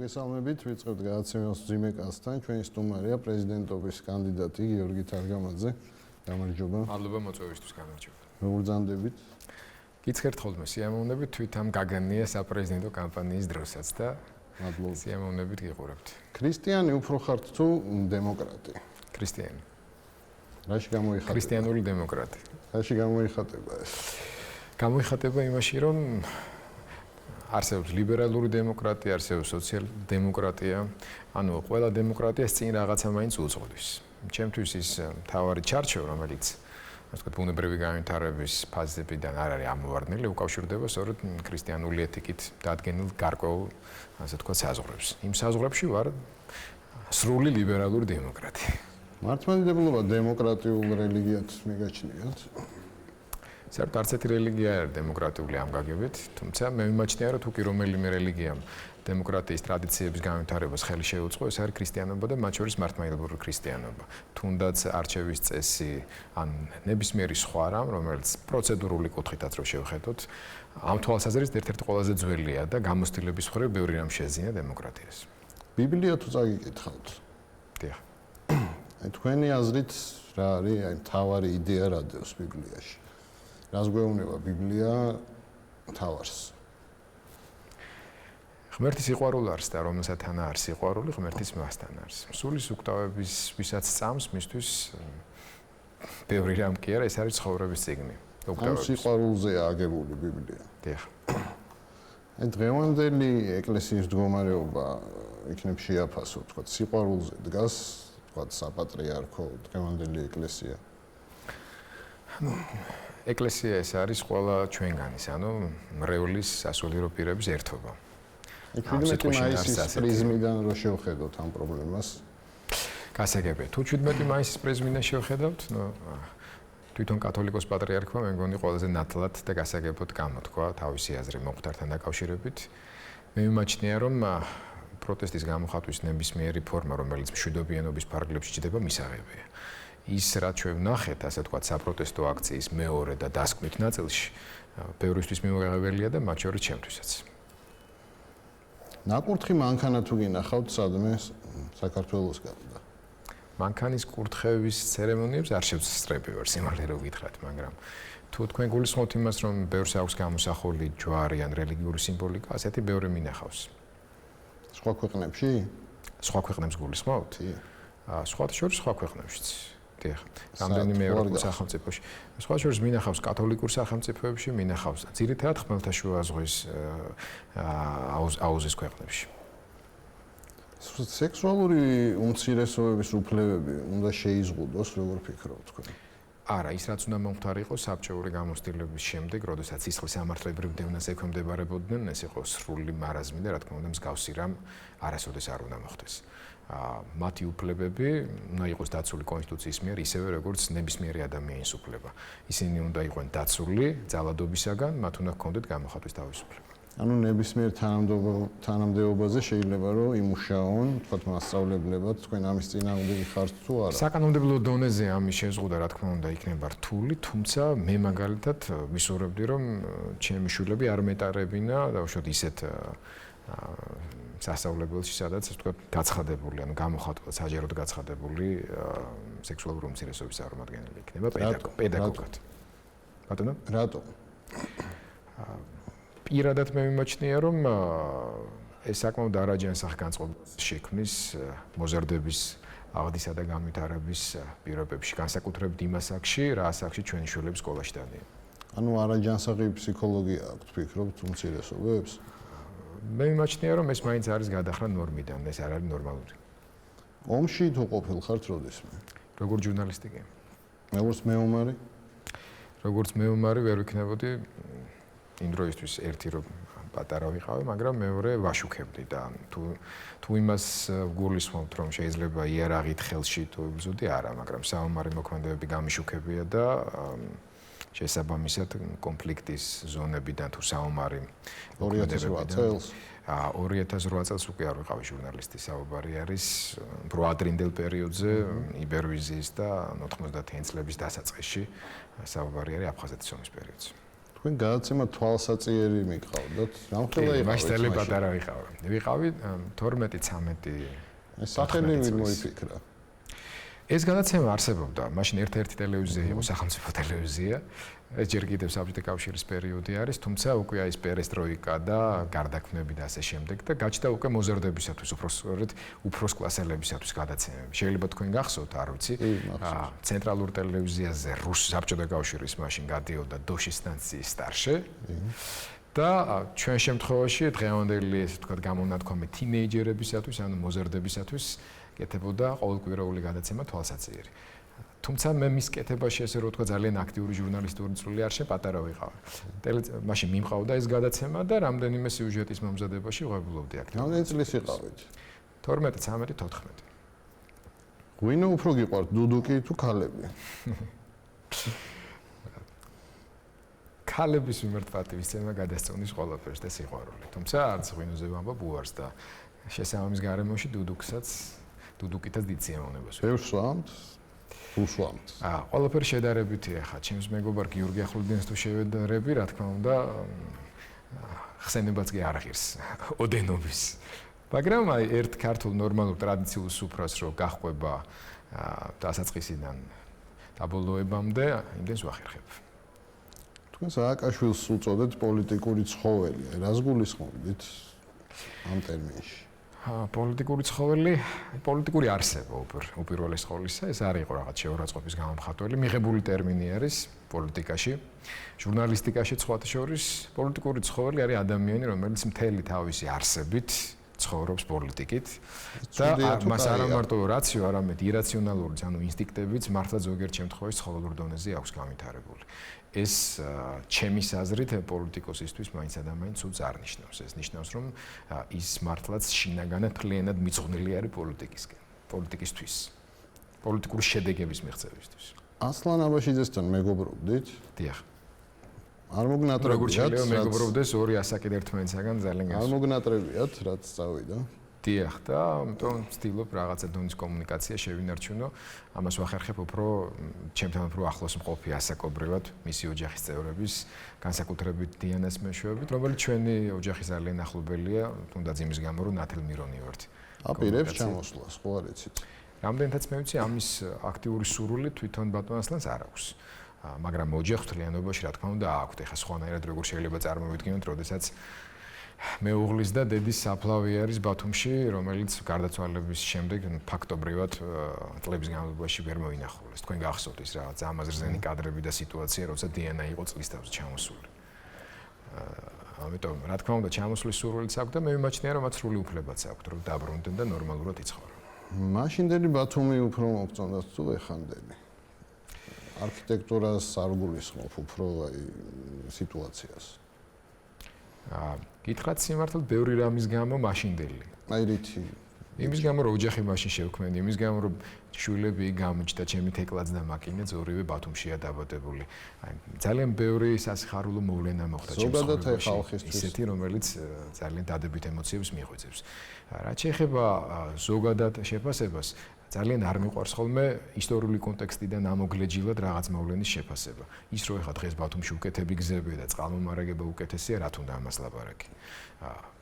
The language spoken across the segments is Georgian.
მოგესალმებით, ვიწყებთ გადაცემას ძიმეკასთან. ჩვენი სტუმარია პრეზიდენტობის კანდიდატი გიორგი თარგამაძე. გამარჯობა. მადლობა მოწვევისთვის, გამარჯობა. როგორ ბრძანდებით? გიცხერთ ხოლმე სიამოვნებით თვით ამ გაგანია საპრეზიდენტო კამპანიის დროსაც და მადლობა. სიამოვნებით გიყურებთ. ქრისტიანი უფრო ხართ თუ დემოკრატი? ქრისტიანი. რაში გამოიხატება? ქრისტიანული დემოკრატი. რაში გამოიხატება ეს? გამოიხატება იმაში, რომ არსებობს ლიბერალური დემოკრატია, არსებობს სოციალ-დემოკრატია. ანუ ყველა დემოკრატიას წინ რაღაცა მაინც უძღვნის. ჩემთვის ის მთავარი ჩარჩო, რომელიც ასე ვთქვათ, ბუნებრივი განვითარების ფაზებიდან არ არის ამოვარდნილი, უკავშირდება სწორედ ქრისტიანული ეთიკით დადგენილ გარკვეულ, ასე ვთქვათ, საზღვრებს. იმ საზღვრებში ვარ სრული ლიბერალური დემოკრატი. მართლმადიდებლობა დემოკრატიულ რელიგიად მიგაჩნიათ? საერთოდ არც ერთი რელიგია არ არის დემოკრატიული ამ გაგებით, თუმცა მე მიმაჩნია, რომ თუ კი რომელიმე რელიგიამ დემოკრატიის ტრადიციების განვითარებას ხელი შეუწყო, ეს არის ქრისტიანობა და მათ შორის მართლმადიდებლური ქრისტიანობა. თუნდაც არჩევის წესი ან ნებისმიერი სხვა რამ, რომელიც პროცედურული კუთხითაც რო შევხედოთ, ამ თვალსაზრისით ერთ-ერთი ყველაზე ძველია და გამოცდილების მხრივ ბევრი რამ შეძინა დემოკრატიას. ბიბლია თუ წაგიკითხავთ? დიახ. თქვენი აზრით რა არის აი მთავარი იდეა რადევს ბიბლიაში? რას გვეუბნება ბიბლია მთავარს? ღმერთი სიყვარული არის და რომელსაც თან არის სიყვარული, ღმერთის მასთან არის. სულის უკვდავების ვისაც წამს, მისთვის ბევრი რამ კი არა, ეს არის ცხოვრების წიგნი. ამ სიყვარულზეა აგებული ბიბლია. დიახ. აი დღევანდელი ეკლესიის მდგომარეობა იქნებ შეაფასო, თქვა სიყვარულზე დგას, თქვა საპატრიარქო დღევანდელი ეკლესია. ეკლესია ეს არის ყველა ჩვენგანის, ანუ მრევლის სასულიერო პირების ერთობა. 17 მაისის პრიზმიდან რო შევხედოთ ამ პრობლემას. გასაგებია. თუ 17 მაისის პრიზმიდან შევხედავთ, თვითონ კათოლიკოს პატრიარქმა მე მგონი ყველაზე ნათლად და გასაგებოდ გამოთქვა თავისი აზრი მომხდართან დაკავშირებით. მე მიმაჩნია, რომ პროტესტის გამოხატვის ნებისმიერი ფორმა, რომელიც მშვიდობიანობის ფარგლებში ჯდება, მისაღებია. ის რაც ჩვენ ვნახეთ, ასე ვთქვათ, საპროტესტო აქციის მეორე და დასკვნით ნაწილში, ბევრისთვის მიუღებელია და მათ შორის ჩემთვისაც. ნაკურთხი მანქანა თუ გინახავთ სადმე საქართველოს გარდა? მანქანის კურთხევის ცერემონიებს არ შევსწრები ვარ, სიმართლე რომ გითხრათ, მაგრამ თუ თქვენ გულისხმობთ იმას, რომ ბევრს აქვს გამოსახული ჯვარი ან რელიგიური სიმბოლიკა, ასეთი ბევრი მინახავს. სხვა ქვეყნებში? სხვა ქვეყნებს გულისხმობთ? სხვა შორის სხვა ქვეყნებშიც. დიახ. რამდენიმე ევროპულ სახელმწიფოში. სხვა შორის მინახავს კათოლიკურ სახელმწიფოებში, მინახავს ძირითადად ხმელთაშუა ზღვის აუზის ქვეყნებში. სექსუალური უმცირესობების უფლებები უნდა შეიზღუდოს, როგორ ფიქრობთ თქვენ? არა, ის რაც უნდა მომხდარი იყოს საბჭოური გამოცდილების შემდეგ, როდესაც სისხლის სამართლებრივ დევნას ექვემდებარებოდნენ, ეს იყო სრული მარაზმი და რა თქმა უნდა მსგავსი რამ არასოდეს არ უნდა მოხდეს. მათი უფლებები უნდა იყოს დაცული კონსტიტუციის მიერ, ისევე როგორც ნებისმიერი ადამიანის უფლება. ისინი უნდა იყვნენ დაცული ძალადობისაგან, მათ უნდა ჰქონდეთ გამოხატვის თავისუფლება. ანუ ნებისმიერ თანამდებობაზე შეიძლება რომ იმუშაონ, თქვათ მასწავლებლებად, თქვენ ამის წინააღმდეგი ხართ თუ არა? საკანონმდებლო დონეზე ამის შეზღუდვა რა თქმა უნდა იქნება რთული, თუმცა მე მაგალითად ვისურვებდი რომ ჩემი შვილები არ მეტარებინა დავუშვათ ისეთ სასწავლებელში, სადაც ასე ვთქვათ გაცხადებული, ანუ გამოხატულად საჯაროდ გაცხადებული სექსუალური უმცირესობის წარმომადგენელი იქნება პედაგოგად. ბატონო? რატო? პირადად მე მიმაჩნია, რომ ეს საკმაოდ არაჯანსაღ განწყობას შექმნის მოზარდების აღდისა და განვითარების პირობებში, განსაკუთრებით იმ ასაკში, რა ასაკში ჩვენი შვილები სკოლაში დადიან. ანუ არაჯანსაღი ფსიქოლოგია აქვთ, ფიქრობთ უმცირესობებს? მე მიმაჩნია, რომ ეს მაინც არის გადახრა ნორმიდან, ეს არ არის ნორმალური. ომში თუ ყოფილ ხართ როდესმე? როგორც ჟურნალისტი კი. როგორც მეომარი? როგორც მეომარი ვერ ვიქნებოდი იმ დროისთვის ერთი რომ პატარა ვიყავი, მაგრამ მეორე ვაშუქებდი და თუ იმას გულისხმობთ, რომ შეიძლება იარაღით ხელში თუ იბრძოდი, არა, მაგრამ საომარი მოქმედებები გამიშუქებია და შესაბამისად კონფლიქტის ზონებიდან თუ საომარი 2008 წელს 2008 წელს უკვე არ ვიყავი ჟურნალისტი, საუბარი არის უფრო ადრინდელ პერიოდზე, იბერვიზიის და 90-იან წლების დასაწყისში, საუბარი არის აფხაზეთის ომის პერიოდზე. თქვენ გადაცემა თვალსაწიერი მიყავდათ. რამხელა იყავით? მაშინ ძალიან პატარა ვიყავი 12-13. ეს სახელი ვინ მოიფიქრა? ეს გადაცემა არსებობდა. მაშინ ერთ-ერთი ტელევიზია იყო, სახელმწიფო ტელევიზია. ეს ჯერ კიდევ საბჭოთა კავშირის პერიოდი არის, თუმცა უკვე ის პერესტროიკა და გარდაქმნები და ასე შემდეგ და გაჩნდა უკვე მოზარდებისათვის, უფროს კლასელებისათვის გადაცემები. შეიძლება თქვენ გახსოვთ, არ ვიცი, ცენტრალურ ტელევიზიაზე საბჭოთა კავშირის მაშინ გადიოდა დოშის სტანციის სტარშე. და ჩვენ შემთხვევაში დღევანდელი ესე ვთქვათ გამონათქვამი თინეიჯერებისათვის, ანუ მოზარდებისათვის კეთებოდა ყოველკვირეული გადაცემა თვალსაწიერი. თუმცა მე მის კეთებაში ესე რომ ვთქვა ძალიან აქტიური ჟურნალისტური წვლილი არ შეპატარა ვიყავი. მაშინ მიმყავდა ეს გადაცემა და რამდენიმე სიუჟეტის მომზადებაში ვღებულობდი აქტიურად. რამდენი წლის იყავით? 12, 13, 14. ვინო უფრო გიყვართ, დუდუკი თუ ქალები? ქალების მიმართ პატივისცემა გადასწონის ყველაფერს და სიყვარული. თუმცა არც ღვინოზე ვამბობ უარს და შესაბამის გარემოში დუდუკითაც დიდ სიამოვნებას. ბევრს ვამთ? უსვამთ. ყველაფერი შედარებითია ხა, ჩემს მეგობარ გიორგი ახვლედიანს თუ შევედარები, რა თქმა უნდა, ხსენებაც კი არ ღირს ოდენობის. მაგრამ აი ერთ ქართულ ნორმალურ ტრადიციულ სუფრას რო გახვება დასაწყისიდან დაბოლოებამდე, იმდენს ვახერხებ. თქვენ სააკაშვილს უწოდეთ პოლიტიკური ცხოველი. რას გულისხმობთ ამ ტერმინში? პოლიტიკური ცხოველი, პოლიტიკური არსება უპირველეს ყოვლისა, ეს არ იყო რაღაც შეურაცხყოფის გამომხატველი, მიღებული ტერმინი არის პოლიტიკაში, ჟურნალისტიკაში სხვათა შორის, პოლიტიკური ცხოველი არის ადამიანი, რომელიც მთელი თავისი არსებით ცხოვრობს პოლიტიკით და მას არა მარტო რაციო, არამედ ირაციონალური, ანუ ინსტინქტებიც მართლა ზოგიერთ შემთხვევაში ცხოველურ დონეზე აქვს განვითარებული. ეს ჩემის აზრით პოლიტიკოსისთვის მაინც ადამიანს უც არ ნიშნავს. ეს ნიშნავს, რომ ის მართლაც შინაგანად მთლიანად მიძღვნილი არის პოლიტიკისთვის. პოლიტიკური შედეგების მიღწევისთვის. ასლან აბაშიძესთან მეგობრობდით? დიახ. არ მოგნატრებიათ? როგორც შეიძლება მეგობრობდეს ორი ასაკი ერთმანეთსაგან ძალიან არ მოგნატრებიათ, რაც წავიდა? დიახ და ამიტომ ვცდილობ რაღაცა დონის კომუნიკაცია შევინარჩუნო. ამას ვახერხებ უფრო ჩემთან უფრო ახლოს მყოფი ასაკობრივად მისი ოჯახის წევრების, განსაკუთრებით დიანას მეშვეობით, რომელიც ჩვენი ოჯახის ძალიან ახლობელია, თუნდაც იმის გამო, რომ ნათელ მირონი ვართ. აპირებს ჩამოსვლას, ხო არ იცით? რამდენადაც მე ვიცი, ამის აქტიური სურვილი თვითონ ბატონ ასლანს არ აქვს. მაგრამ ოჯახს მთლიანობაში რა თქმა უნდა აქვთ. ეხლა სხვანაირად როგორ შეიძლება წარმოვიდგინოთ, როდესაც მეუღლის და დედის საფლავი არის ბათუმში, რომელიც გარდაცვალების შემდეგ ფაქტობრივად წლების განმავლობაში ვერ მოინახულეს. თქვენ გახსოვთ ის რაღაც ამაზრზენი კადრები და სიტუაცია, როცა დიანა იყო წლის თავზე ჩამოსული. ამიტომ რა თქმა უნდა ჩამოსვლის სურვილიც აქვს და მე მიმაჩნია, რომ მათ სრული უფლებაც აქვს, რომ დაბრუნდნენ და ნორმალურად იცხოვრონ. მაშინდელი ბათუმი უფრო მოგწონდათ თუ ეხანდელი? არქიტექტურას არ გულისხმობ უფრო აი სიტუაციას. გითხრათ სიმართლედ ბევრი რამის გამო მაშინდელი. აი რითი? იმის გამო რომ ოჯახი მაშინ შევქმნი, იმის გამო რომ შვილები გამიჩნდა, ჩემი თეკლაც და მაკინეც ორივე ბათუმშია დაბადებული. აი ძალიან ბევრი სასიხარულო მოვლენა მოხდა ჩემს ცხოვრებაში. ისეთი რომელიც ძალიან დადებით ემოციებს მიღვიძებს. რაც შეეხება ზოგადად შეფასებას, ძალიან არ მიყვარს ხოლმე ისტორიული კონტექსტიდან ამოგლეჯილად რაღაც მოვლენის შეფასება. ის რომ ეხლა დღეს ბათუმში უკეთები გზები და წყალმომარაგება უკეთესია, რა თუნდა ამას ლაპარაკი.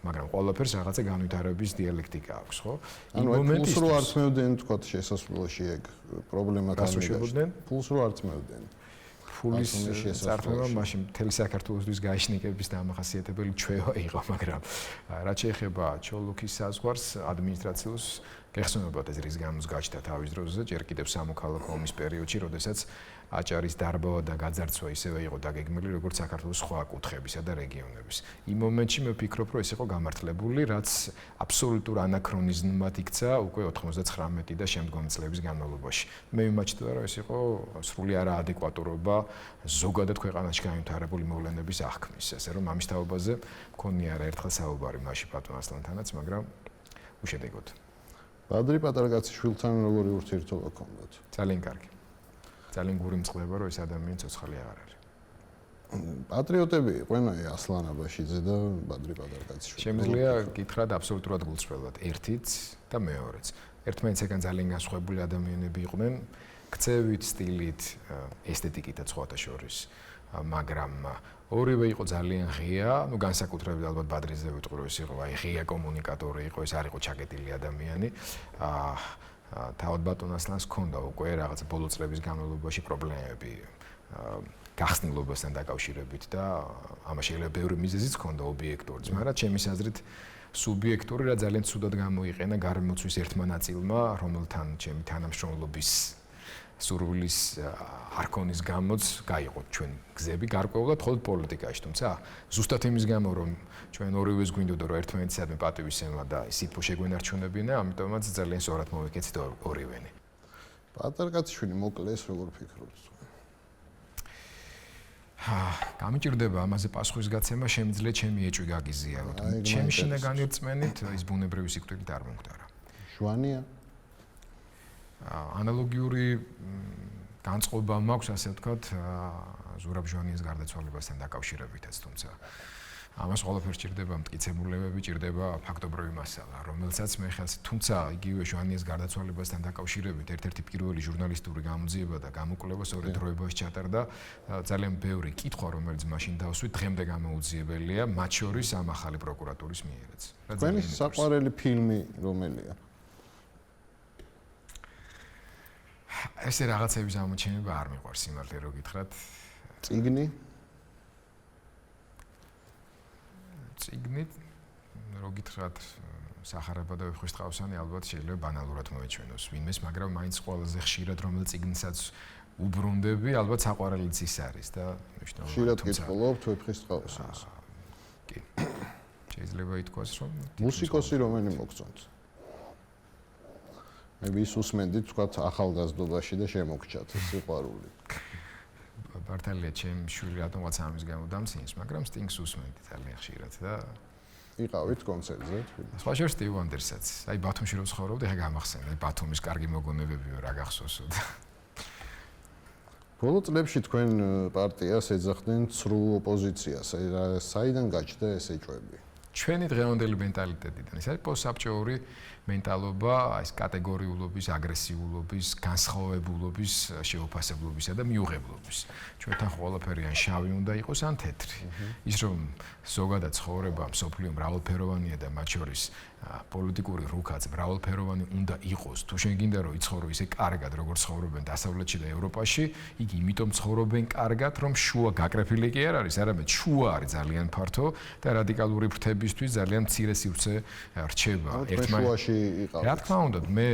მაგრამ ყველაფერს რაღაცა განვითარების დიალექტიკა აქვს, ხო? იმ მომენტში რო არ წმევდნენ თქვა შესასვლელში ეგ პრობლემა გამიჩნდა. ფულს რო არ წმევდნენ. ფულის წარდგენა მაშინ მთელი საქართველოსთვის გაიშნიკების დამახასიათებელი ჩვევა იყო, მაგრამ რაც შეეხება ჩოლოქის საზღვარს ადმინისტრაციულს გეხსოვებათ ეს რის გამოც გაჩნდა თავის დროზე, ჯერ კიდევ სამოქალაქო ომის პერიოდში, როდესაც აჭარის დარბავა და გაძარცვა ისევე იყო დაგეგმილი, როგორც საქართველოს სხვა კუთხებისა და რეგიონების. იმ მომენტში მე ვფიქრობ, რომ ეს იყო გამართლებული, რაც აბსოლუტურ ანაქრონიზმად იქცა უკვე 99 და შემდგომი წლების განმავლობაში. მე ვიმაჩნია, რომ ეს იყო სრული არაადეკვატურობა ზოგადად ქვეყანაში განვითარებული მოვლენების აღქმის, ასე რომ ამის თაობაზე მქონია ერთხელ საუბარი მაშინ ბატონ ასლანთანაც, მაგრამ უშედეგოდ. ბადრი პატარკაცის შვილთან როგორი ურთიერთობა გქონდათ? ძალიან კარგი. ძალიან გური მწყდება, რომ ეს ადამიანი ცოცხალი აღარ არის. პატრიოტები იყვნენ აი ასლან აბაშიძე და ბადრი პატარკაცის შვილი. შემიძლია გითხრათ აბსოლუტურად გულწრფელად, ერთიც და მეორეც. ერთმანეთსაგან ძალიან განსხვავებული ადამიანები იყვნენ, ქცევით, სტილით, ესთეტიკითაც სხვათა შორის, მაგრამ ორივე იყო ძალიან ღია, ну განსაკუთრებით ალბათ ბადრიზე ვიტყვი რომ ეს იყო აი ღია კომუნიკატორი იყო, ეს არ იყო ჩაკეტილი ადამიანი. თავად ბატონ ასლანს ჰქონდა უკვე რაღაც ბოლო წლების განმავლობაში პრობლემები გახსნილობასთან დაკავშირებით და ამას შეიძლება ბევრი მიზეზიც ჰქონდა ობიექტურიც, მაგრამ ჩემის აზრით სუბიექტური რა ძალიან ცუდად გამოიყენა გარემოცვის ერთმა ნაწილმა, რომელთან ჩემი თანამშრომლობის სურვილის არქონის გამოც გაიყო ჩვენ გზები გარკვეულად მხოლოდ პოლიტიკაში, თუმცა ზუსტად იმის გამო რომ ჩვენ ორივეს გვინდოდა რომ ერთმანეთისადმი პატივისცემა და სიტყვა შეგვენარჩუნებინა, ამიტომაც ძალიან სწორად მოვიქეცით ორივენი. პატარკაცშვილი მოკლეს როგორ ფიქრობთ? გამიჭირდება ამაზე პასუხის გაცემა, შემიძლია ჩემი ეჭვი გაგიზიაროთ. ჩემი შინაგანი რწმენით ის ბუნებრივი სიკვდილით არ მომხდარა. შვანია? ანალოგიური განწყობა მაქვს, ასე ვთქვათ, ზურაბ ჟვანიას გარდაცვალებასთან დაკავშირებითაც, თუმცა ამას ყველაფერს ჭირდება მტკიცებულებები, ჭირდება ფაქტობრივი მასალა, რომელსაც მე ხელს, თუმცა იგივე ჟვანიას გარდაცვალებასთან დაკავშირებით ერთ-ერთი პირველი ჟურნალისტური გამოძიება და გამოკვლევა სწორედ დროებაში ჩატარდა. ძალიან ბევრი კითხვა, რომელიც მაშინ დავსვით, დღემდე გამოუძიებელია, მათ შორის ამ ახალი პროკურატურის მიერაც. თქვენი საყვარელი ფილმი რომელია? ესე რაღაცების ამოჩენება არ მიყვარს სიმართლე რო გითხრათ. წიგნი? წიგნით რო გითხრათ სახარება და ვეხვის ტყავსანი ალბათ შეიძლება ბანალურად მოეჩვენოს ვინმეს, მაგრამ მაინც ყველაზე ხშირად რომელ წიგნსაც უბრუნდები, ალბათ საყვარელიც ის არის და მნიშვნელოვანი. ხშირად გითხულობთ ვეხვის ტყავსანს. კი. შეიძლება ითქვას რომ მუსიკოსი რომელი მოგწონთ? მე ვის უსმენდით თქვათ ახალგაზრდობაში და შემოგჩათ სიყვარული. ბართალია ჩემ შვილი რატომღაც ამის გამო დამცინს, მაგრამ სტინგს უსმენდი ძალიან ხშირად და იყავით კონცერტზე? სხვა შორის სტივ ვანდერსაც. აი ბათუმში რო ცხოვრობდი, ხა გამახსენდა. აი ბათუმის კარგი მოგონებებიო რა გახსოვსო და ბოლო წლებში თქვენ პარტიას ეძახდნენ ცრუ ოპოზიციას. საიდან გაჩნდა ეს ეჭვები? ჩვენი დღევანდელი მენტალიტეტიდან. ეს არის პოსტსაბჭოური მენტალობა, ეს კატეგორიულობის, აგრესიულობის, განსხვავებულობის, შეუფასებლობისა და მიუღებლობის. ჩვენთან ყველაფერი ან შავი უნდა იყოს, ან თეთრი. ის რომ ზოგადად ცხოვრება მსოფლიო მრავალფეროვანია და მათ შორის პოლიტიკური რუკაც მრავალფეროვანი უნდა იყოს. თუ შენ გინდა რომ იცხოვრო ისე კარგად, როგორც ცხოვრობენ დასავლეთში და ევროპაში, იგი იმიტომ ცხოვრობენ კარგად, რომ შუა გაკრეფილი კი არ არის, არამედ შუა არის ძალიან ფართო და რადიკალური ფრთებისთვის ძალიან მცირე სივრცე რჩება. ერთმანეთში იყავთ. რა თქმა უნდა, მე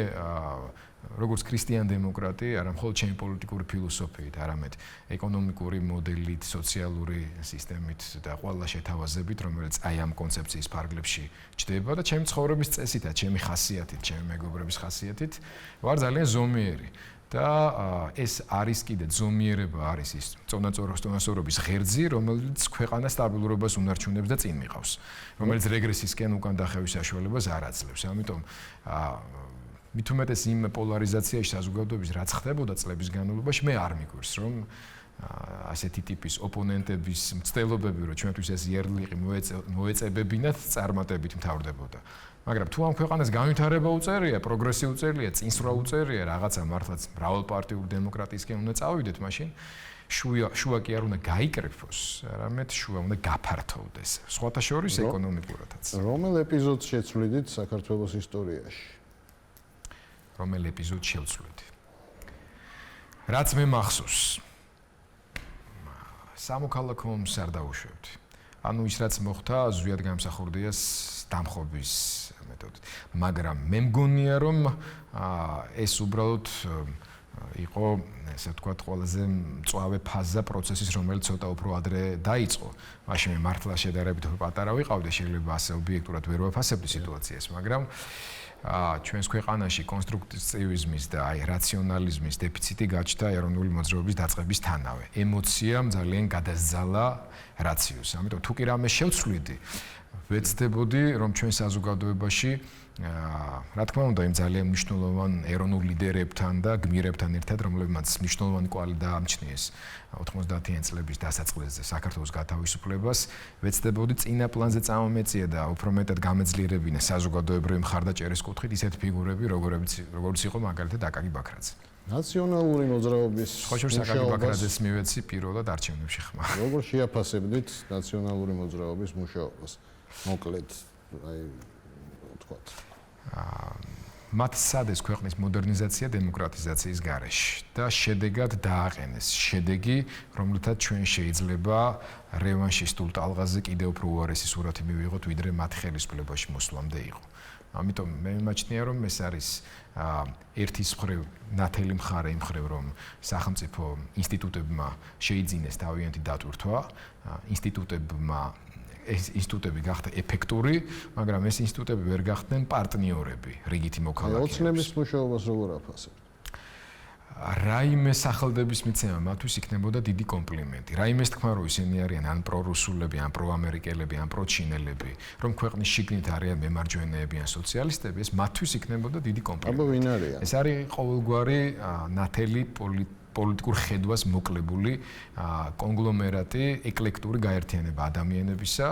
როგორც ქრისტიან-დემოკრატი, არა მხოლოდ ჩემი პოლიტიკური ფილოსოფიით, არამედ ეკონომიკური მოდელით, სოციალური სისტემით და ყველა შეთავაზებით, რომელიც აი ამ კონცეფციის ფარგლებში ჩდება და ჩემი ცხოვრების წესითაც, ჩემი ხასიათით, ჩემი მეგობრების ხასიათით, ვარ ძალიან ზომიერი. და ეს არის კიდე ზომიერება არის ის წონასწორობის ღერძი, რომელიც ქვეყანას სტაბილურობას უნარჩუნებს და წინ მიყავს, რომელიც რეგრესისკენ უკან დახევის საშუალებას არ აძლევს. ამიტომ მით უმეტეს იმ პოლარიზაციაში საზოგადოების რაც ხდებოდა წლების განმავლობაში, მე არ მიგვირს, რომ ასეთი ტიპის ოპონენტების მცდელობები, რომ ჩვენთვის ეს იერლიყი მოეწებებინათ, წარმატებით მთავრდებოდა. მაგრამ თუ ამ ქვეყანას განვითარება უწერია, პროგრესი უწერია, წინსვლა უწერია, რაღაცა მართლაც მრავალპარტიული დემოკრატიისკენ უნდა წავიდეთ, მაშინ შუა კი არ უნდა გაიკრიფოს, არამედ შუა უნდა გაფართოვდეს. სხვათა შორის ეკონომიკურადაც. რომელ ეპიზოდს შეცვლიდით საქართველოს ისტორიაში? რომელ ეპიზოდს შევცვლით? რაც მე მახსოვს. სამოქალაქო ომს არ დაუშვებდი. ანუ ის რაც მოხდა, ზვიად გამსახურდია დამხობის მეთოდით. მაგრამ მე მგონია რომ ეს უბრალოდ იყო, ესე ვთქვათ, ყველაზე მწვავე ფაზა პროცესის, რომელიც ცოტა უფრო ადრე დაიწყო. მაშინ მე მართლა შედარებით პატარა ვიყავდი, შეიძლება ასე ობიექტურად ვერ ვაფასებდი სიტუაციას, მაგრამ ჩვენს ქვეყანაში კონსტრუქტივიზმის და აი რაციონალიზმის დეფიციტი გაჩნდა ეროვნული მოძრაობის დაწყებისთანავე. ემოციამ ძალიან გადასძალა რაციოს. ამიტომ თუ კი რამე შევცვლიდი, ვეცდებოდი რომ ჩვენ საზოგადოებაში რა თქმა უნდა იმ ძალიან მნიშვნელოვან ეროვნულ ლიდერებთან და გმირებთან ერთად, რომლებმაც მნიშვნელოვანი კვალი დაამჩნიეს 90-იან წლების დასაწყისზე საქართველოს გათავისუფლებას, ვეცდებოდი წინა პლანზე წამომეწია და უფრო მეტად გამეძლიერებინა საზოგადოებრივი მხარდაჭერის კუთხით ისეთ ფიგურები, როგორც იყო მაგალითად აკაკი ბაქრაძე. ნაციონალური მოძრაობის ხოჭორ საკაკი ბაქრაძეს მივეცი პირველად არჩევნებში ხმა. როგორ შეაფასებდით ნაციონალური მოძრაობის მუშაობას? მოკლედ, აი ვთქვათ. მათ სადეს ქვეყნის მოდერნიზაცია დემოკრატიზაციის გარეშე და შედეგად დააყენეს შედეგი, რომლითაც ჩვენ შეიძლება რევანშისტულ ტალღაზე კიდევ უფრო უარესი სურათი მივიღოთ, ვიდრე მათ ხელისუფლებაში მოსვლამდე იყო. ამიტომ მე მიმაჩნია, რომ ეს არის ერთის მხრივ ნათელი მხარე იმ მხრივ, რომ სახელმწიფო ინსტიტუტებმა შეიძინეს თავიანთი დატვირთვა, ინსტიტუტები გახდა ეფექტური, მაგრამ ეს ინსტიტუტები ვერ გახდნენ პარტნიორები რიგითი მოქალაქეების. ოცნების მუშაობას როგორ აფასებთ? რაიმე სახელდების მიცემა მათთვის იქნებოდა დიდი კომპლიმენტი. რაიმეს თქმა, რომ ისინი არიან ან პრორუსულები, ან პროამერიკელები, ან პროჩინელები, რომ ქვეყნის შიგნით არიან მემარჯვენეები ან სოციალისტები, ეს მათთვის იქნებოდა დიდი კომპლიმენტი. აბა ვინ არიან? ეს არის ყოველგვარი ნათელი პოლიტიკურ ხედვას მოკლებული კონგლომერატი, ეკლექტური გაერთიანება ადამიანებისა,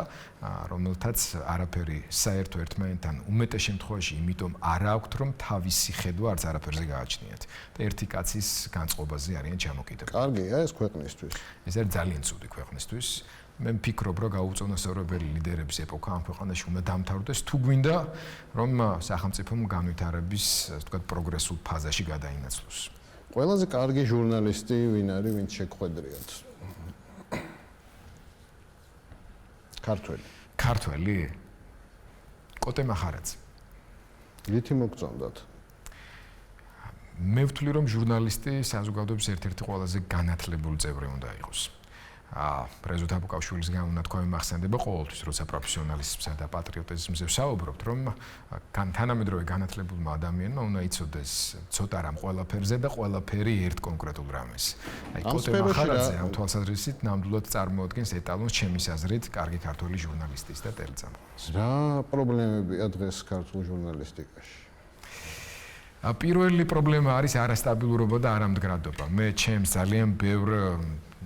რომელთაც არაფერი საერთო ერთმანეთთან უმეტეს შემთხვევაში იმიტომ არ აქვთ, რომ თავისი ხედვა არც არაფერზე გააჩნიათ და ერთი კაცის განწყობაზე არიან ჩამოკიდებული. კარგია ეს ქვეყნისთვის. ეს არის ძალიან ცუდი ქვეყნისთვის. მე ვფიქრობ, რომ გაუწონასწორებელი ლიდერების ეპოქა ამ ქვეყანაში უნდა დამთავრდეს, თუ გვინდა, რომ სახელმწიფომ განვითარების, ასე ვთქვათ, პროგრესულ ფაზაში გადაინაცვლოს. ყველაზე კარგი ჟურნალისტი ვინ არის, ვინც შეგხვედრიათ? ქართველი? კოტე მახარაძე. რითი მოგწონდათ? მე ვთვლი, რომ ჟურნალისტი საზოგადოების ერთ-ერთი ყველაზე განათლებული წევრი უნდა იყოს. პრეზიდენტ აბუკავშირის განუნათქვამი მახსენდება ყოველთვის, როცა პროფესიონალიზმსა და პატრიოტიზმზე ვსაუბრობთ, რომ თანამედროვე განათლებულმა ადამიანმა უნდა იცოდეს ცოტა რამ ყველაფერზე და ყველაფერი ერთ კონკრეტულ რამეს. აი, კოტე მახარაძე ამ თვალსაზრისით ნამდვილად წარმოადგენს ეტალონს ჩემი აზრით კარგი ქართული ჟურნალისტის და ტელეწამყვლის. რა პრობლემებია დღეს ქართულ ჟურნალისტიკაში? პირველი პრობლემა არის არასტაბილურობა და არამდგრადობა. მე ჩემს ძალიან ბევრ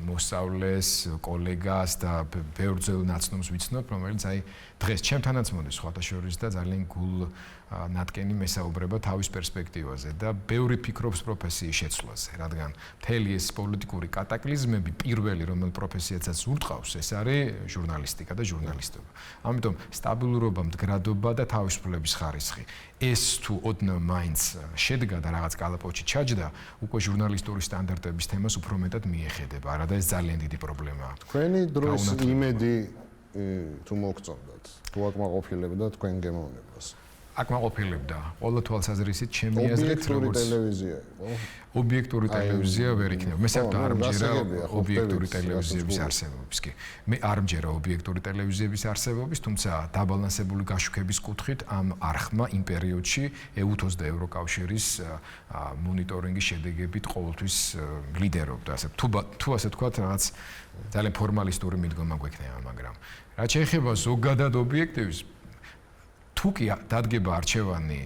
მოსწავლეს, კოლეგას და ბევრ ძველ ნაცნობს ვიცნობ, რომელიც აი დღეს ჩემთანაც მოდის სხვათა შორის და ძალიან გულ ნატკენი მესაუბრება თავის პერსპექტივაზე და ბევრი ფიქრობს პროფესიის შეცვლაზე, რადგან მთელი ეს პოლიტიკური კატაკლიზმები პირველი რომელ პროფესიაცაც ურტყავს, ეს არის ჟურნალისტიკა და ჟურნალისტობა. ამიტომ სტაბილურობა, მდგრადობა და თავისუფლების ხარისხი. ეს თუ ოდნავ მაინც შედგა და რაღაც კალაპოტში ჩაჯდა, უკვე ჟურნალისტური სტანდარტების თემას უფრო მეტად მიეხედება. არადა ეს ძალიან დიდი პრობლემაა. თქვენი დროს იმედი თუ მოგწონდათ, თუ აკმაყოფილებდა თქვენ გემოვნებას? აკმაყოფილებდა. ყოველ თვალსაზრისით ჩემი აზრით, როგორც ტელევიზია იყო. ობიექტური ტელევიზია ვერ იქნება. მე საერთოდ არ მჯერა ობიექტური ტელევიზიების არსებობის, კი. მე არ მჯერა ობიექტური ტელევიზიების არსებობის, თუმცა დაბალანსებული გაშუქების კუთხით ამ არხმა იმ პერიოდში EU-ს და ევროკავშირის მონიტორინგის შედეგებით ყოველთვის ლიდერობდა. ასე თუ ასე თქვათ, რაღაც ძალიან ფორმალისტური მიდგომა გვექნება, მაგრამ რაც შეეხება ზოგადად ობიექტივს, თუ კი დადგება არჩევანი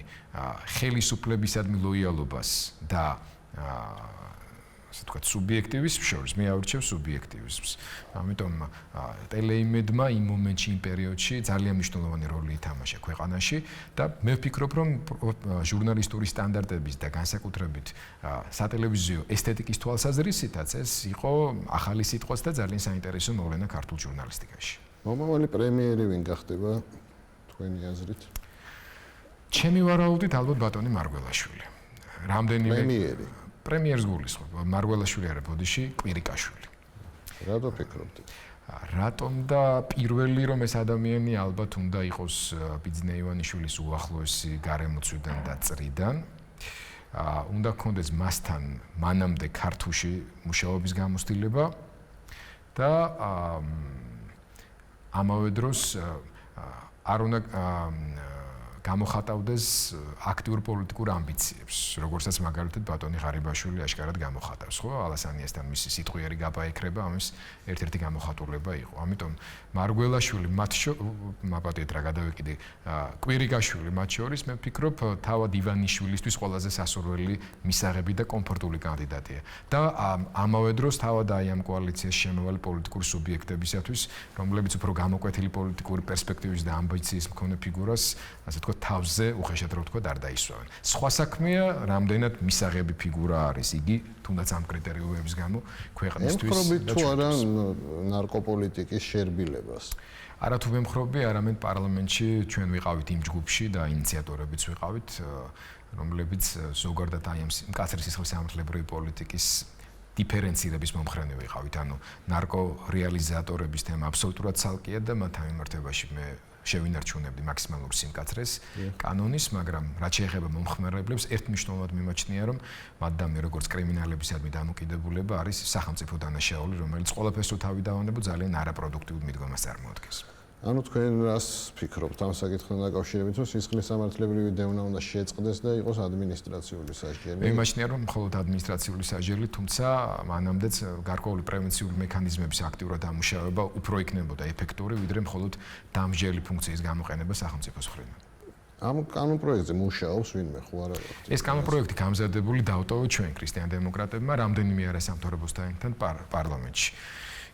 ხელისუფლებისადმი ლოიალობას და ასე ვთქვათ სუბიექტივიზმს შორის, მე ავრჩევ სუბიექტივიზმს. ამიტომ ტელეიმედმა იმ მომენტში, იმ პერიოდში ძალიან მნიშვნელოვანი როლი ითამაშა ქვეყანაში და მე ვფიქრობ, რომ ჟურნალისტური სტანდარტების და განსაკუთრებით სატელევიზიო ესთეტიკის თვალსაზრისითაც ეს იყო ახალი სიტყვაც და ძალიან საინტერესო მოვლენა ქართულ ჟურნალისტიკაში. მომავალი პრემიერი ვინ გახდება? თქვენი აზრით? ჩემი ვარაუდით ალბათ ბატონი მარგველაშვილი. რამდენიმე პრემიერს გულისხმობ. მარგველაშვილი არა, ბოდიში კვირიკაშვილი. რატო ფიქრობთ? რატომ და პირველი რომ ეს ადამიანი ალბათ უნდა იყოს ბიძინა ივანიშვილის უახლოესი გარემოცვიდან და წრიდან. უნდა გქონდეს მასთან მანამდე ქართულში მუშაობის გამოცდილება და ამავე დროს არ უნდა გამოხატავდეს აქტიურ პოლიტიკურ ამბიციებს, როგორცაც მაგალითად ბატონი ღარიბაშვილი აშკარად გამოხატავს, ხო? ალასანიასთან მისი სიტყვიერი გაბაექრება ამის ერთ-ერთი გამოხატულება იყო. ამიტომ მარგველაშვილი მაპატიეთ რა გადავეკიდე, კვირიკაშვილი მათ შორის მე ვფიქრობ თავად ივანიშვილისთვის ყველაზე სასურველი მისაღები და კომფორტული კანდიდატია. და ამავე დროს თავად აი ამ კოალიციის შემავალი პოლიტიკური სუბიექტებისათვის, რომლებიც უფრო გამოკვეთილი პოლიტიკური პერსპექტივის და ამბიციის მქონე ფიგურას, ასე ვთქვათ, უბრალოდ თავზე უხეშად რო ვთქვა არ დაისვავენ. სხვა საქმეა, რამდენად მისაღები ფიგურა არის იგი, თუნდაც ამ კრიტერიუმების გამო ქვეყნისთვის. ემხრობი თუ არა ნარკოპოლიტიკის შერბილებას? არა თუ ვემხრობი, არამედ პარლამენტში ჩვენ ვიყავით იმ ჯგუფში და ინიციატორებიც ვიყავით, რომლებიც ზოგადად აი ამ მკაცრი სისხლის სამართლებრივი პოლიტიკის დიფერენცირების მომხრენი ვიყავით. ანუ ნარკო რეალიზატორების თემა აბსოლუტურად ცალკეა და მათ ამ მიმართებაში მე შევინარჩუნებდი მაქსიმალურ სიმკაცრეს კანონის, მაგრამ რაც შეეხება მომხმარებლებს, ერთმნიშვნელოვნად მიმაჩნია, რომ მათდამე როგორც კრიმინალებისადმი დამოკიდებულება არის სახელმწიფო დანაშაული, რომელიც ყველაფერს თუ თავი დავანებო ძალიან არაპროდუქტიულ მიდგომას წარმოადგენს. ანუ თქვენ რას ფიქრობთ ამ საკითხთან დაკავშირებით, რომ სისხლის სამართლებრივი დევნა უნდა შეწყდეს და იყოს ადმინისტრაციული სასჯელი? მე იმაჩნია, რომ მხოლოდ ადმინისტრაციული სასჯელი, თუმცა მანამდეც გარკვეული პრევენციული მექანიზმების აქტიურად დამუშავება უფრო იქნებოდა ეფექტური, ვიდრე მხოლოდ დამსჯელი ფუნქციის გამოყენება სახელმწიფოს მხრიდან. ამ კანონპროექტზე მუშაობს ვინმე ხო არა? ეს კანონპროექტი გამზადებული დავტოვეთ ჩვენ ქრისტიან დემოკრატებმა რამდენიმე არასამთავრობოსთან პარლამენტში.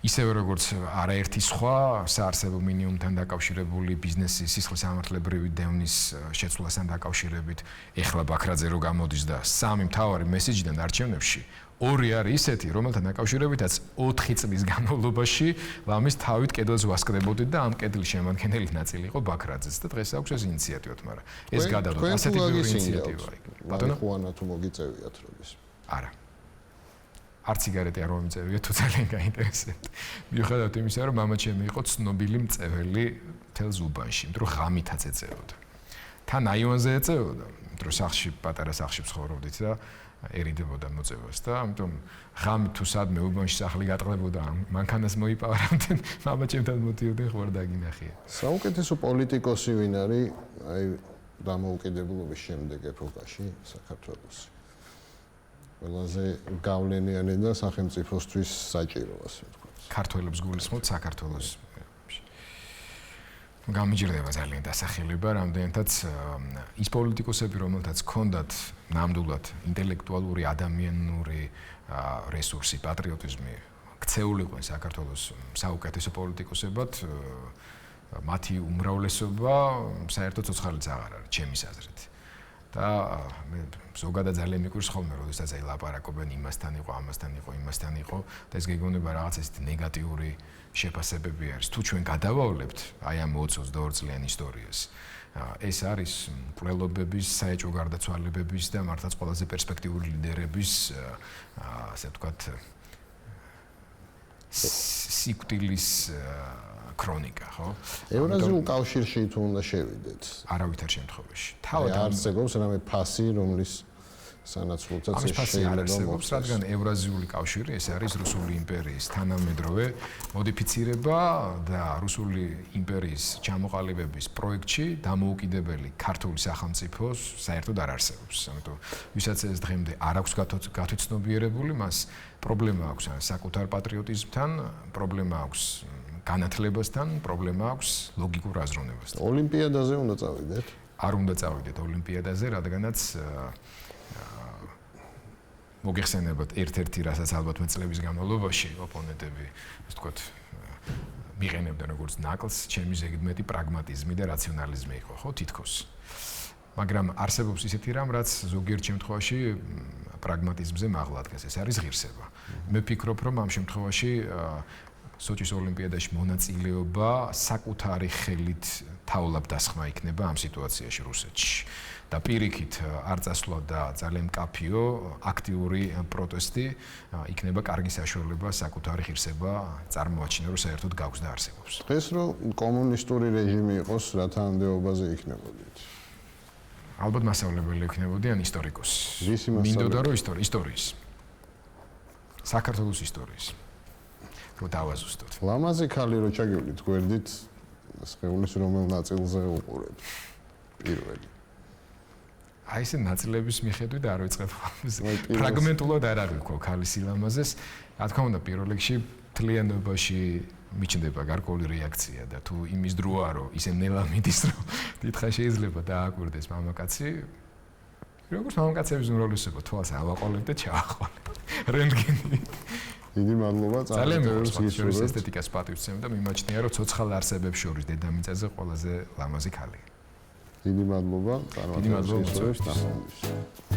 ისევე როგორც არაერთი სხვა საარსებო მინიმუმთან დაკავშირებული ბიზნესის სისხლის სამართლებრივი დევნის შეცვლასთან დაკავშირებით ეხლა ბაქრაძე რო გამოდის და სამი მთავარი მესეჯიდან არჩევნებში ორი არის ისეთი, რომელთან დაკავშირებითაც 4 წლის განმავლობაში ლამის თავით კედელს ვასკდებოდით და ამ კედლის შემადგენელი ნაწილი იყო ბაქრაძეც და დღეს აქვს ეს ინიციატივა, მაგრამ ეს გადავდოთ ასეთი ინიციატივა იქ. ბატონო ხუანა თუ მოგიწევიათ როდის? არა. არც სიგარეტი არ მომიწევია თუ ძალიან გაინტერესებთ. მიუხედავად იმისა, რომ მამა ჩემი იყო ცნობილი მწეველი მთელს უბანში, იმიტომ რომ ღამითაც ეწეოდა. თან აივანზე ეწეოდა, იმიტომ რომ სახლში, პატარა სახლში ცხოვრობდით და ერიდებოდა მოწევას და ამიტომ ღამით თუ სადმე უბანში სახლი გატყლებოდა, მანქანას მოიპარავდნენ, მამა ჩემთან მოდიოდნენ ხوار დაგინახია. საუკეთესო პოლიტიკოსი ვინ არის აი დამოუკიდებლობის შემდეგ ეპოქაში საქართველოს? ყველაზე გავლენიანი და სახელმწიფოსთვის საჭირო, ასე ვთქვათ. ქართველებს გულისხმობთ საქართველოს. გამიჯერდება ძალიან დასახელება, რამდენადაც ის პოლიტიკოსები, რომელთაც ჰქონდათ ნამდვილად ინტელექტუალური, ადამიანური რესურსი, პატრიოტიზმი, ქცეულიყვნენ საქართველოს საუკეთესო პოლიტიკოსებად, მათი უმრავლესობა საერთოდ ცოცხალიც აღარ არის, ჩემის აზრით. და მე ზოგადად ძალიან მიკვირს ხოლმე, როდესაც აი ლაპარაკობენ იმასთან იყო, ამასთან იყო, იმასთან იყო და ეს გეგონება რაღაც ესეთი ნეგატიური შეფასებები არის. თუ ჩვენ გადავავლებთ აი ამ 22 წლიან ისტორიას, ეს არის მკვლელობების, საეჭვო გარდაცვალებების და მართლაც ყველაზე პერსპექტიული ლიდერების, ასე ვთქვათ, სიკვდილის ქრონიკა, ხო? ევრაზიულ კავშირში თუ უნდა შევიდეთ? არავითარ შემთხვევაში. თავად არსებობს რამე ფასი, რომლის სანაცვლოდაც ეს შეიძლება მოხდეს, რადგან ევრაზიული კავშირი ეს არის რუსული იმპერიის თანამედროვე მოდიფიცირება და რუსული იმპერიის ჩამოყალიბების პროექტში დამოუკიდებელი ქართული სახელმწიფოს საერთოდ არ არსებობს. ამიტომ ვისაც ეს დღემდე არ აქვს გათვითცნობიერებული, მას პრობლემა აქვს საკუთარ პატრიოტიზმთან, პრობლემა აქვს განათლებასთან, პრობლემა აქვს ლოგიკურ აზროვნებასთან. ოლიმპიადაზე უნდა წავიდეთ? არ უნდა წავიდეთ ოლიმპიადაზე, რადგანაც მოგეხსენებათ ერთ-ერთი რასაც ალბათ მე წლების განმავლობაში ოპონენტები, ასე ვთქვათ, მიყენებდნენ როგორც ნაკლს, ჩემი ზეგმეტი პრაგმატიზმი და რაციონალიზმი იყო, ხო, თითქოს. მაგრამ არსებობს ისეთი რამ, რაც ზოგიერთ შემთხვევაში პრაგმატიზმზე მაღლა ადგას, ეს არის ღირსება. მე ვფიქრობ, რომ ამ შემთხვევაში სოჭის ოლიმპიადაში მონაწილეობა საკუთარი ხელით თაოლაბ დასხმა იქნება ამ სიტუაციაში რუსეთში. და პირიქით არ წასვლა და ძალიან მკაფიო აქტიური პროტესტი იქნება კარგი საშუალება საკუთარი ღირსება წარმოაჩინა, რომ საერთოდ გაქვს და არსებობს. დღეს რომ კომუნისტური რეჟიმი იყოს, რათა ამდეობაზე იქნებოდით? ალბათ მასწავლებელი იქნებოდი ან ისტორიკოსი. ვისი მასწავლებელი? მინდოდა რომ ისტორიის. საქართველოს ისტორიის. რომ დავაზუსტოთ. ლამაზი ქალი რო ჩაგივლით გვერდით, სხეულის რომელ ნაწილზე უყურებთ? პირველი. აი ეს ნაწილების მიხედვით არ ვიწყებ. ფრაგმენტულად არ არის ხო ქალის სილამაზეს. რა თქმა უნდა, პირველ რიგში თლიანობაში მიჩნდება გარკვეული რეაქცია და თუ იმის დროა რომ ისე ნელა მიდის რომ დიდხანს შეიძლება დააკვირდეს მამაკაცი. როგორც მამაკაცების უმრავლესობა თვალს ავაყოლებ და ჩაახვალებ. რენტგენი. დიდი მადლობა წარმოებებს გისურვებთ ესთეტიკას პატივცემ და მიმაჩნია რომ ცოცხალ არსებებს შორის დედამიწაზე ყველაზე ლამაზი ქალია. დიდი მადლობა, დიდი მადლობა წარმატებებს გისურვებთ.